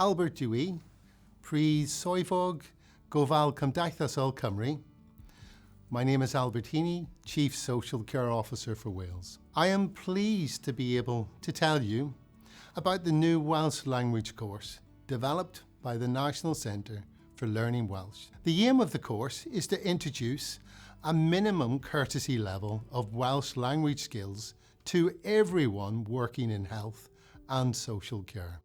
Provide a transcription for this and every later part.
Albert Dewey, Pri Soifog, Gofal Cymdeithasol Cymru. My name is Albert Heaney, Chief Social Care Officer for Wales. I am pleased to be able to tell you about the new Welsh language course developed by the National Centre for Learning Welsh. The aim of the course is to introduce a minimum courtesy level of Welsh language skills to everyone working in health and social care.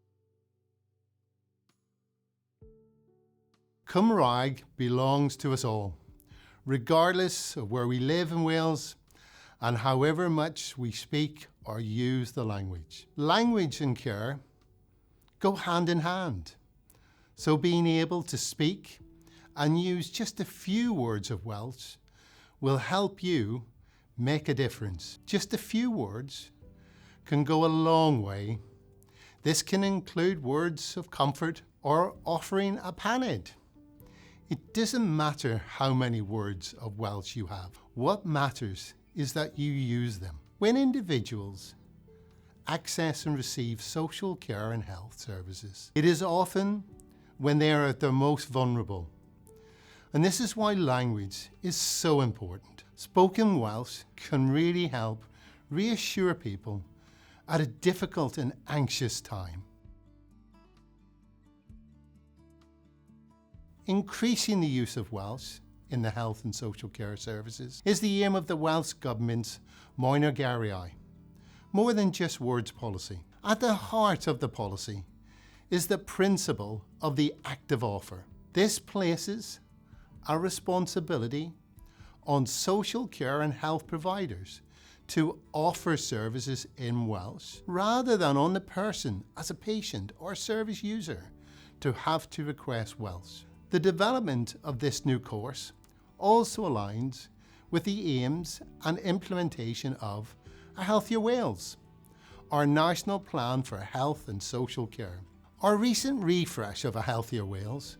Cymraeg belongs to us all, regardless of where we live in Wales and however much we speak or use the language. Language and care go hand in hand, so being able to speak and use just a few words of Welsh will help you make a difference. Just a few words can go a long way. This can include words of comfort or offering a paned. It doesn't matter how many words of Welsh you have. What matters is that you use them. When individuals access and receive social care and health services, it is often when they are at their most vulnerable. And this is why language is so important. Spoken Welsh can really help reassure people at a difficult and anxious time. Increasing the use of Welsh in the health and social care services is the aim of the Welsh Government's Moyna Gariau, more than just words policy. At the heart of the policy is the principle of the active offer. This places a responsibility on social care and health providers to offer services in Welsh, rather than on the person as a patient or service user to have to request Welsh. The development of this new course also aligns with the aims and implementation of A Healthier Wales, our national plan for health and social care. Our recent refresh of A Healthier Wales,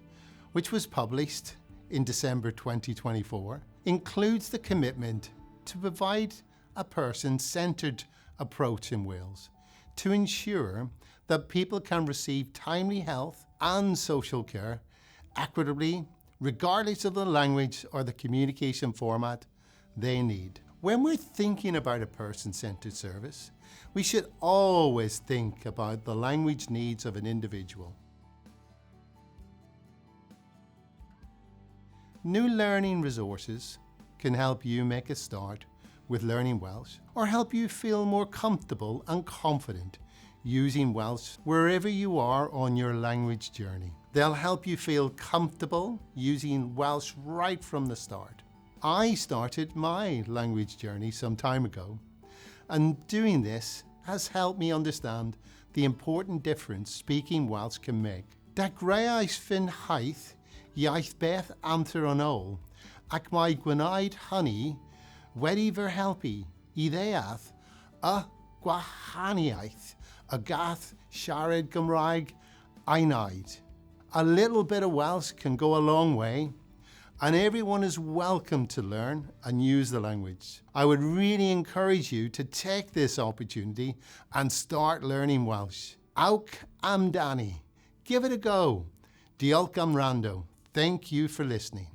which was published in December 2024, includes the commitment to provide a person-centred approach in Wales to ensure that people can receive timely health and social care equitably, regardless of the language or the communication format they need. When we're thinking about a person-centred service, we should always think about the language needs of an individual. New learning resources can help you make a start with learning Welsh, or help you feel more comfortable and confident using Welsh wherever you are on your language journey. They'll help you feel comfortable using Welsh right from the start. I started my language journey some time ago, and doing this has helped me understand the important difference speaking Welsh can make. Da greais fy nhaith iaith beth amser yn ôl, ac mae gwneud hynny wedi fy helpu I ddeall y gwahaniaeth y gall siarad Gymraeg ei wneud. A little bit of Welsh can go a long way, and everyone is welcome to learn and use the language. I would really encourage you to take this opportunity and start learning Welsh. Awk amdani. Give it a go. Diolch am wrando. Thank you for listening.